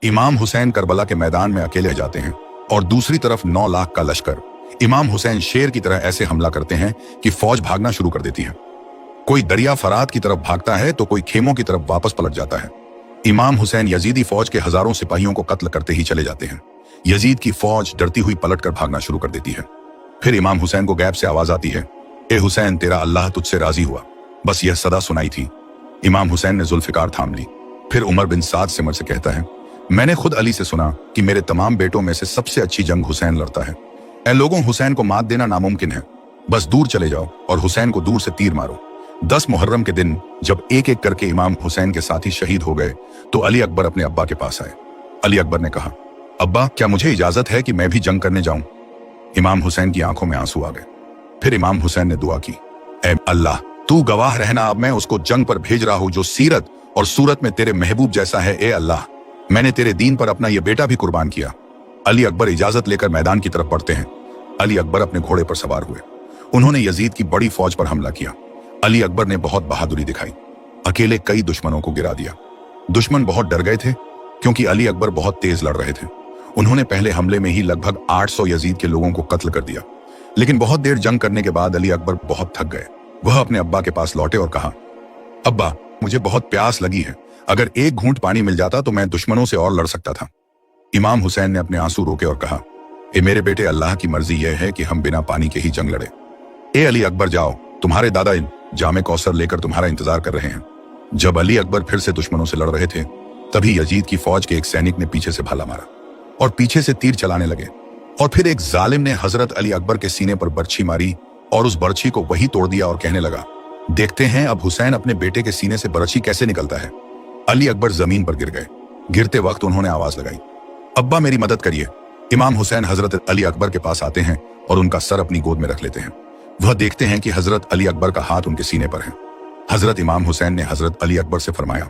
इमाम हुसैन करबला के मैदान में अकेले जाते हैं और दूसरी तरफ 9 लाख का लश्कर। इमाम हुसैन शेर की तरह ऐसे हमला करते हैं कि फौज भागना शुरू कर देती है। कोई दरिया फरात की तरफ भागता है तो कोई खेमों की तरफ वापस पलट जाता है। इमाम हुसैन यजीदी फौज के हजारों सिपाहियों को कत्ल करते ही चले जाते हैं। यजीद की फौज डरती हुई पलटकर भागना शुरू कर देती है। फिर इमाम हुसैन को गैब से आवाज आती है, ए हुसैन, तेरा अल्लाह तुझसे राजी हुआ। बस यह सदा सुनाई थी। इमाम हुसैन ने जुल्फिकार थाम ली। फिर उमर बिन साद सिमर से कहता है, मैंने खुद अली से सुना कि मेरे तमाम बेटों में से सबसे अच्छी जंग हुसैन लड़ता है। ऐ लोगों, हुसैन को मात देना नामुमकिन है। बस दूर चले जाओ और हुसैन को दूर से तीर मारो। 10 मुहर्रम के दिन जब एक एक करके इमाम हुसैन के साथी शहीद हो गए तो अली अकबर अपने अब्बा के पास आए। अली अकबर ने कहा, अब्बा, क्या मुझे इजाजत है कि मैं भी जंग करने जाऊं? इमाम हुसैन की आंखों में आंसू आ गए। फिर इमाम हुसैन ने दुआ की, ऐ अल्लाह, तू गवाह रहना, अब मैं उसको जंग पर भेज रहा हूं जो सीरत और सूरत में तेरे महबूब जैसा है। ए अल्लाह, मैंने तेरे दीन पर अपना यह बेटा भी कुर्बान किया। अली अकबर इजाजत लेकर मैदान की तरफ बढ़ते हैं। अली अकबर अपने घोड़े पर सवार हुए। उन्होंने यजीद की बड़ी फौज पर हमला किया। अली अकबर ने बहुत बहादुरी दिखाई। अकेले कई दुश्मनों को गिरा दिया। दुश्मन बहुत डर गए थे क्योंकि अली अकबर बहुत तेज लड़ रहे थे। उन्होंने पहले हमले में ही लगभग 800 यजीद के लोगों को कत्ल कर दिया। लेकिन बहुत देर जंग करने के बाद अली अकबर बहुत थक गए। वह अपने अब्बा के पास लौटे और कहा, अब्बा, मुझे बहुत प्यास लगी है। अगर एक घूंट पानी मिल जाता तो मैं दुश्मनों से और लड़ सकता था। इमाम हुसैन ने अपने आंसू रोके और कहा, ए मेरे बेटे, अल्लाह की मर्जी यह है कि हम बिना पानी के ही जंग लड़े। ए अली अकबर, जाओ, तुम्हारे दादा जामे कौसर लेकर तुम्हारा इंतजार कर रहे हैं। जब अली अकबर फिर से दुश्मनों से लड़ रहे थे तभी यजीद की फौज के एक सैनिक ने पीछे से भाला मारा और पीछे से तीर चलाने लगे। और फिर एक जालिम ने हजरत अली अकबर के सीने पर बर्छी मारी और उस बर्छी को वही तोड़ दिया और कहने लगा, देखते हैं अब हुसैन अपने बेटे के सीने से बर्छी कैसे निकलता है। अली अकबर जमीन पर गिर गए। गिरते वक्त उन्होंने आवाज लगाई, अब्बा, मेरी मदद करिए। इमाम हुसैन हजरत अली अकबर के पास आते हैं और उनका सर अपनी गोद में रख लेते हैं। वह देखते हैं कि हजरत अली अकबर का हाथ उनके सीने पर है। हजरत इमाम हुसैन ने हजरत अली अकबर से फरमाया,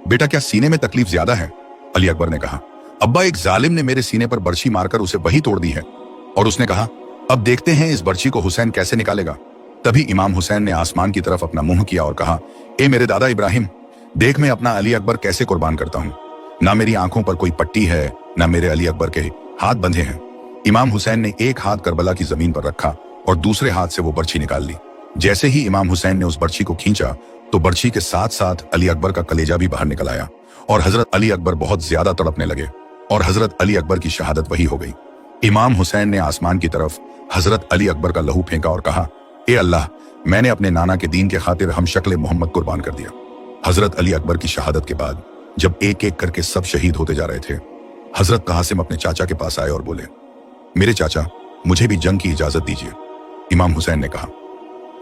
बेटा, क्या सीने में तकलीफ ज्यादा है? अली अकबर ने कहा, अब्बा, एक जालिम ने मेरे सीने पर बर्छी मारकर उसे वही तोड़ दी है। और उसने कहा, अब देखते हैं इस बर्छी को हुसैन कैसे निकालेगा। तभी इमाम हुसैन ने आसमान की तरफ अपना मुंह किया और कहा, ए मेरे दादा इब्राहिम, देख मैं अपना अली अकबर कैसे कुर्बान करता हूँ। ना मेरी आंखों पर कोई पट्टी है, ना मेरे अली अकबर के हाथ बंधे हैं। इमाम हुसैन ने एक हाथ करबला की जमीन पर रखा और दूसरे हाथ से वो बर्छी निकाल ली। जैसे ही इमाम हुसैन ने उस बर्छी को खींचा तो बर्छी के साथ साथ अली अकबर का कलेजा भी बाहर निकल आया और हजरत अली अकबर बहुत ज्यादा तड़पने लगे और हजरत अली अकबर की शहादत वही हो गई। इमाम हुसैन ने आसमान की तरफ हजरत अली अकबर का लहू फेंका और कहा, ए अल्लाह, मैंने अपने नाना के दीन के खातिर हम शक्ल मोहम्मद कुर्बान कर दिया। हजरत अली अकबर की शहादत के बाद जब एक एक करके सब शहीद होते जा रहे थे, हजरत कासिम अपने चाचा के पास आए और बोले, मेरे चाचा, मुझे भी जंग की इजाजत दीजिए। इमाम हुसैन ने कहा,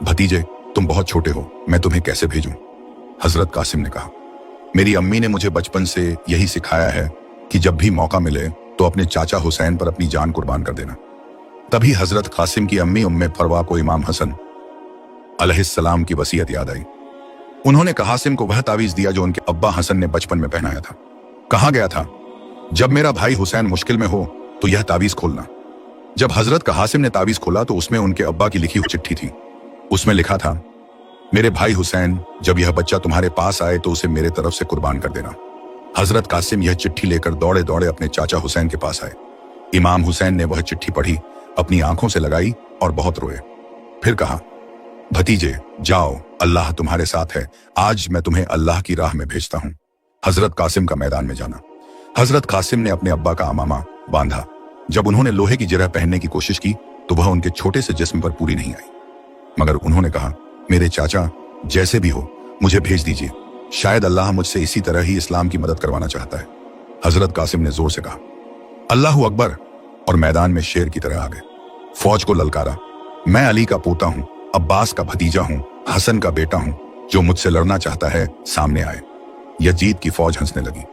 भतीजे, तुम बहुत छोटे हो, मैं तुम्हें कैसे भेजूं? हजरत कासिम ने कहा, मेरी अम्मी ने मुझे बचपन से यही सिखाया है कि जब भी मौका मिले तो अपने चाचा हुसैन पर अपनी जान कुर्बान कर देना। तभी हजरत कासिम की अम्मी उम्मे फरवा को इमाम हसन अलैहिस्सलाम की वसीयत याद आई। उन्होंने कासिम को वह तावीज दिया जो उनके अब्बा हसन ने बचपन में पहनाया था। कहा गया था, जब मेरा भाई हुसैन मुश्किल में हो तो यह तावीज खोलना। जब हजरत कासिम ने तावीज खोला तो उसमें उनके अब्बा की लिखी हुई चिट्ठी थी। उसमें लिखा था, मेरे भाई हुसैन, जब यह बच्चा तुम्हारे पास आए तो उसे मेरे तरफ से कुर्बान कर देना। हजरत कासिम यह चिट्ठी लेकर दौड़े दौड़े अपने चाचा हुसैन के पास आए। इमाम हुसैन ने वह चिट्ठी पढ़ी, अपनी आंखों से लगाई और बहुत रोए। फिर कहा, भतीजे, जाओ, अल्लाह तुम्हारे साथ है। आज मैं तुम्हें अल्लाह की राह में भेजता हूं। हजरत कासिम का मैदान में जाना। हजरत कासिम ने अपने अब्बा का अमामा बांधा। जब उन्होंने लोहे की जरह पहनने की कोशिश की तो वह उनके छोटे से जिस्म पर पूरी नहीं आई, मगर उन्होंने कहा, मेरे चाचा, जैसे भी हो मुझे भेज दीजिए। शायद अल्लाह मुझसे इसी तरह ही इस्लाम की मदद करवाना चाहता है। हजरत कासिम ने जोर से कहा, अल्लाहू अकबर, और मैदान में शेर की तरह आ गए। फौज को ललकारा, मैं अली का पोता हूं, अब्बास का भतीजा हूं, हसन का बेटा हूं, जो मुझसे लड़ना चाहता है सामने आए। यजीद की फौज हंसने लगी,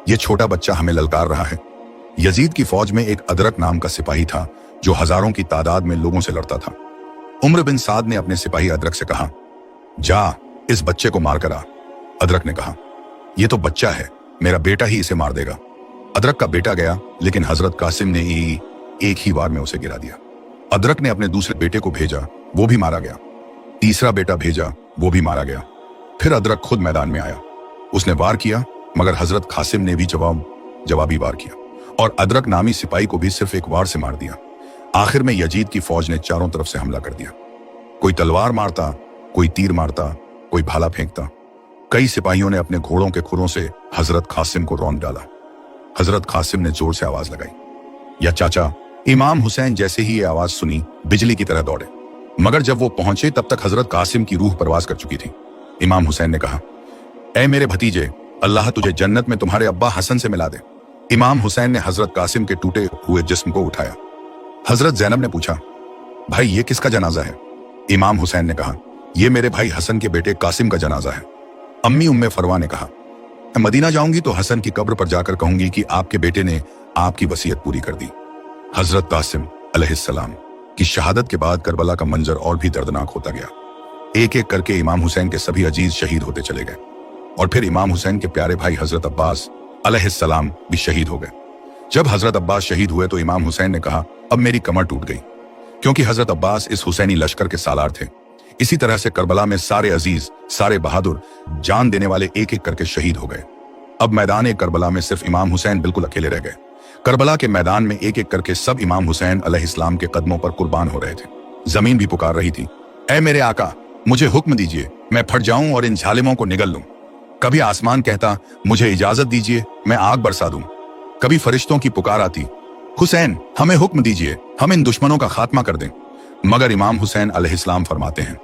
ये छोटा बच्चा हमें ललकार रहा है। यजीद की फौज में एक अदरक नाम का सिपाही था जो हजारों की तादाद में लोगों से लड़ता था। उमर बिन साद ने अपने सिपाही अदरक से कहा, जा, इस बच्चे को मार कर आ। अदरक ने कहा, यह तो बच्चा है, मेरा बेटा ही इसे मार देगा। अदरक का बेटा गया, लेकिन हजरत कासिम ने एक ही बार में उसे गिरा दिया। अदरक ने अपने दूसरे बेटे को भेजा, वो भी मारा गया। तीसरा बेटा भेजा, वो भी मारा गया। फिर अदरक खुद मैदान में आया, उसने वार किया, मगर हजरत कासिम ने भी जवाब जवाबी वार किया और अदरक नामी सिपाही को भी सिर्फ एक वार से मार दिया। आखिर में यजीद की फौज ने चारों तरफ से हमला कर दिया। कोई तलवार मारता, कोई तीर मारता, कोई भाला फेंकता। कई सिपाहियों ने अपने घोड़ों के खुरों से हजरत कासिम को रौंद डाला। हजरत कासिम ने जोर से आवाज लगाई, या चाचा। इमाम हुसैन जैसे ही ये आवाज सुनी बिजली की तरह दौड़े, मगर जब वो पहुंचे तब तक हजरत कासिम की रूह परवाज कर चुकी थी। इमाम हुसैन ने कहा, ऐ मेरे भतीजे, अल्लाह तुझे जन्नत में तुम्हारे अब्बा हसन से मिला दे। इमाम हुसैन ने हजरत कासिम के टूटे हुए जिस्म को उठाया। हजरत जैनब ने पूछा, भाई ये किसका जनाजा है? इमाम हुसैन ने कहा, यह मेरे भाई हसन के बेटे कासिम का जनाजा है। अम्मी उम्मे फरवा ने कहा, मैं मदीना जाऊंगी तो हसन की कब्र पर जाकर कहूंगी कि आपके बेटे ने आपकी वसीयत पूरी कर दी। हजरत कासिम अलैहिस्सलाम की शहादत के बाद करबला का मंजर और भी दर्दनाक होता गया। एक एक करके इमाम हुसैन के सभी अजीज शहीद होते चले गए और फिर इमाम हुसैन के प्यारे भाई हजरत अब्बास अलैहिस्सलाम भी शहीद हो गए। जब हजरत अब्बास शहीद हुए तो इमाम हुसैन ने कहा, अब मेरी कमर टूट गई, क्योंकि हजरत अब्बास इस हुसैनी लश्कर के सालार थे। इसी तरह से करबला में सारे अजीज, सारे बहादुर, जान देने वाले एक एक करके शहीद हो गए। अब मैदान करबला में सिर्फ इमाम हुसैन बिल्कुल अकेले रह गए। करबला के मैदान में एक एक करके सब इमाम हुसैन अलैहिस्सलाम के कदमों पर कुर्बान हो रहे थे। जमीन भी पुकार रही थी, ऐ मेरे आका, मुझे हुक्म दीजिए, मैं फट जाऊं और इन झालिमों को निगल लूं। कभी आसमान कहता, मुझे इजाजत दीजिए, मैं आग बरसा दूं। कभी फरिश्तों की पुकार आती, हुसैन हमें हुक्म दीजिए, हम इन दुश्मनों का खात्मा कर दें। मगर इमाम हुसैन अलैहिस्सलाम फरमाते हैं,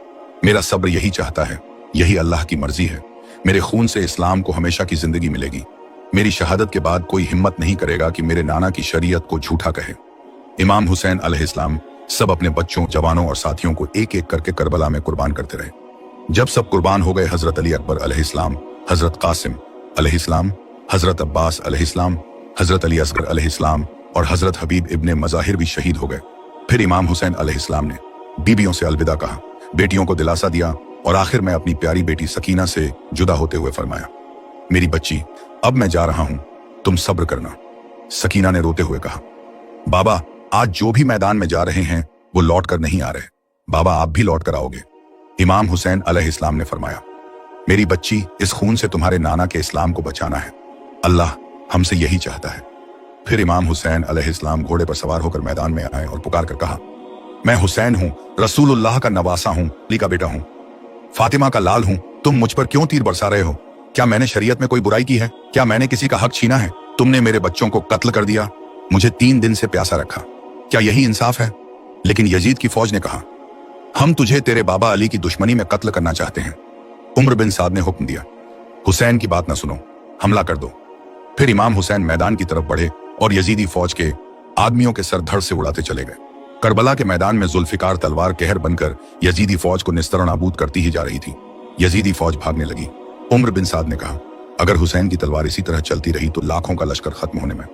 मेरा सब्र यही चाहता है, यही अल्लाह की मर्जी है। मेरे खून से इस्लाम को हमेशा की जिंदगी मिलेगी। मेरी शहादत के बाद कोई हिम्मत नहीं करेगा कि मेरे नाना की शरीयत को झूठा कहे। इमाम हुसैन अलैहिस्सलाम सब अपने बच्चों, जवानों और साथियों को एक एक करके करबला में कुर्बान करते रहे। जब सब कुर्बान हो गए, हजरत अली अकबर अलैहिस्सलाम, हजरत कासिम अलैहिस्सलाम, हजरत अब्बास अलैहिस्सलाम, हजरत अली असगर अलैहिस्सलाम और हजरत हबीब इब्ने मज़ाहिर भी शहीद हो गए। फिर इमाम हुसैन अलैहिस्सलाम ने बीबियों से अलविदा कहा, बेटियों को दिलासा दिया और आखिर में अपनी प्यारी बेटी सकीना से जुदा होते हुए फरमाया, मेरी बच्ची, अब मैं जा रहा हूं, तुम सब्र करना। सकीना ने रोते हुए कहा, बाबा, आज जो भी मैदान में जा रहे हैं वो लौट कर नहीं आ रहे। बाबा, आप भी लौट कर आओगे। इमाम हुसैन अलैहिस्सलाम ने फरमाया, मेरी बच्ची, इस खून से तुम्हारे नाना के इस्लाम को बचाना है। अल्लाह हमसे यही चाहता है। फिर इमाम हुसैन अलैहिस्सलाम घोड़े पर सवार होकर मैदान में आए और पुकार कर कहा, मैं हुसैन हूं, रसूलुल्लाह का नवासा हूं, अली का बेटा हूं, फातिमा का लाल हूं। तुम मुझ पर क्यों तीर बरसा रहे हो? क्या मैंने शरीयत में कोई बुराई की है? क्या मैंने किसी का हक छीना है? तुमने मेरे बच्चों को कत्ल कर दिया, मुझे 3 दिन से प्यासा रखा, क्या यही इंसाफ है? लेकिन यजीद की फौज ने कहा, हम तुझे तेरे बाबा अली की दुश्मनी में कत्ल करना चाहते हैं। उम्र बिन साद ने हुक्म दिया, हुसैन की बात न सुनो, हमला कर दो। फिर इमाम हुसैन मैदान की तरफ बढ़े और यजीदी फौज के आदमियों के सर धड़ से उड़ाते चले गए। करबला के मैदान में जुल्फिकार तलवार कहर बनकर यजीदी फौज को निस्तर नाबूद करती ही जा रही थी। यजीदी फौज भागने लगी। उम्र बिन साद ने कहा, अगर हुसैन की तलवार इसी तरह चलती रही तो लाखों का लश्कर खत्म होने में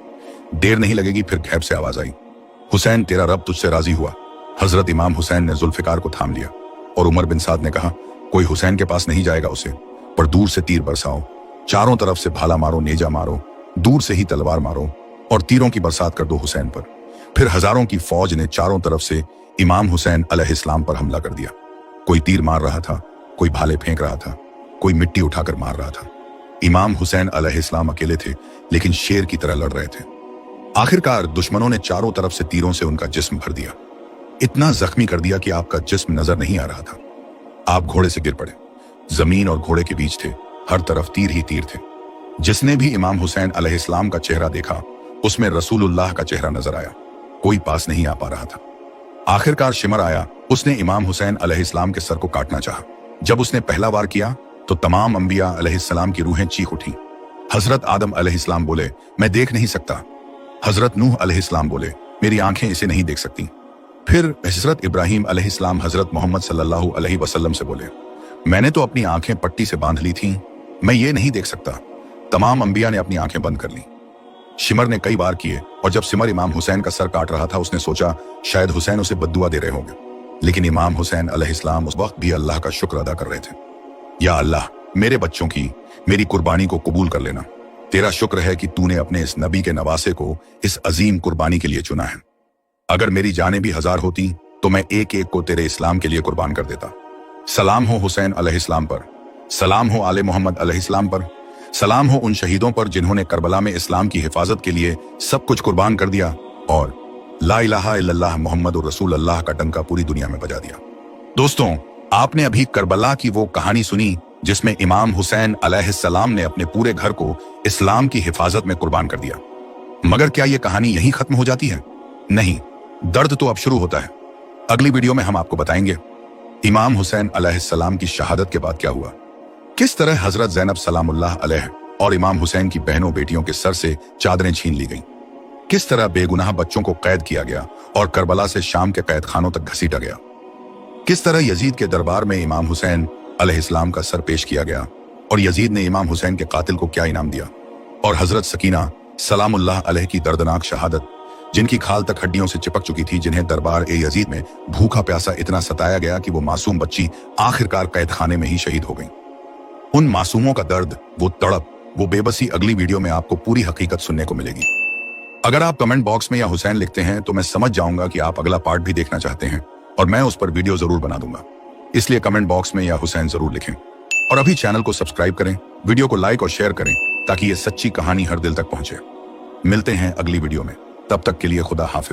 देर नहीं लगेगी। फिर गैब से आवाज आई, हुसैन, तेरा रब तुझसे राजी हुआ। हजरत इमाम हुसैन ने जुल्फिकार को थाम लिया और उमर बिन साद ने कहा, कोई हुसैन के पास नहीं जाएगा उसे, पर दूर से तीर बरसाओ, चारों तरफ से भाला मारो, नेजा मारो, दूर से ही तलवार मारो और तीरों की बरसात कर दो हुसैन पर। फिर हजारों की फौज ने चारों तरफ से इमाम हुसैन अलैहिस्सलाम पर हमला कर दिया। कोई तीर मार रहा था, कोई भाले फेंक रहा था, कोई मिट्टी उठाकर मार रहा था। इमाम हुसैन अलैहिस्सलाम अकेले थे, लेकिन शेर की तरह लड़ रहे थे। आखिरकार दुश्मनों ने चारों तरफ से तीरों से उनका जिस्म भर दिया, इतना जख्मी कर दिया कि आपका जिस्म नजर नहीं आ रहा था। आप घोड़े से गिर पड़े। जमीन और घोड़े के बीच थे, हर तरफ तीर ही तीर थे। जिसने भी इमाम हुसैन अलैहिस्सलाम का चेहरा देखा, उसमें रसूलुल्लाह का चेहरा नजर आया। कोई पास नहीं आ पा रहा था। आखिरकार शिमर आया, उसने इमाम हुसैन अलैहिस्सलाम के सर को काटना चाहा। जब उसने पहला वार किया तो तमाम अंबिया अलैहिस्सलाम की रूहें चीख उठी। हजरत आदम अलैहिस्सलाम बोले, मैं देख नहीं सकता। हजरत नूह अलैहिस्सलाम बोले, मेरी आंखें इसे नहीं देख सकती। फिर हजरत इब्राहीम अलैहिस्सलाम हजरत मोहम्मद सल्लल्लाहु अलैहि वसल्लम से बोले, मैंने तो अपनी आंखें पट्टी से बांध ली थीं, मैं ये नहीं देख सकता। तमाम अंबिया ने अपनी आंखें बंद कर ली। शिमर ने कई बार किए और जब सिमर इमाम हुसैन का सर काट रहा था, उसने सोचा शायद हुसैन उसे बद्दुआ दे रहे होंगे। लेकिन इमाम हुसैन अलैहिस्सलाम उस वक्त भी अल्लाह का शुक्र अदा कर रहे थे। या अल्लाह, मेरे बच्चों की मेरी कुर्बानी को कबूल कर लेना। तेरा शुक्र है कि तूने अपने इस नबी के नवासे को इस अजीम कुर्बानी के लिए चुना है। अगर मेरी जानें भी 1000 होती तो मैं एक एक को तेरे इस्लाम के लिए कुर्बान कर देता। सलाम हो हुसैन अलैहिस्सलाम पर, सलाम हो आले मोहम्मद अलैहिस्सलाम पर, सलाम हो उन शहीदों पर जिन्होंने करबला में इस्लाम की हिफाजत के लिए सब कुछ कुर्बान कर दिया और ला इलाहा इल्लल्लाह मुहम्मदुर रसूल अल्लाह का टंका पूरी दुनिया में बजा दिया। दोस्तों, आपने अभी करबला की वो कहानी सुनी जिसमें इमाम हुसैन अलैहिस्सलाम ने अपने पूरे घर को इस्लाम की हिफाजत में कुर्बान कर दिया। मगर क्या यह कहानी यहीं खत्म हो जाती है? नहीं, दर्द तो अब शुरू होता है। अगली वीडियो में हम आपको बताएंगे इमाम हुसैन अलैहिस्सलाम की शहादत के बाद क्या हुआ, किस तरह हजरत ज़ैनब सलामुल्लाह अलैह और इमाम हुसैन की बहनों बेटियों के सर से चादरें छीन ली गईं, किस तरह बेगुनाह बच्चों को कैद किया गया और करबला से शाम के कैद खानों तक घसीटा गया, किस तरह यजीद के दरबार में इमाम हुसैन अलैहिस्सलाम का सर पेश किया गया और यजीद ने इमाम हुसैन के कातिल को क्या इनाम दिया, और हजरत सकीना सलामुल्लाह अलैह की दर्दनाक शहादत, जिनकी खाल तक हड्डियों से चिपक चुकी थी, जिन्हें दरबार ए यजीद में भूखा प्यासा इतना सताया गया कि वो मासूम बच्ची आखिरकार कैद खाने में ही शहीद हो गई। उन मासूमों का दर्द, वो तड़प, वो बेबसी अगली वीडियो में आपको पूरी हकीकत सुनने को मिलेगी। अगर आप कमेंट बॉक्स में या हुसैन लिखते हैं तो मैं समझ जाऊंगा कि आप अगला पार्ट भी देखना चाहते हैं और मैं उस पर वीडियो जरूर बना दूंगा। इसलिए कमेंट बॉक्स में या हुसैन जरूर लिखें और अभी चैनल को सब्सक्राइब करें, वीडियो को लाइक और शेयर करें ताकि ये सच्ची कहानी हर दिल तक पहुंचे। मिलते हैं अगली वीडियो में, तब तक के लिए खुदा हाफिज।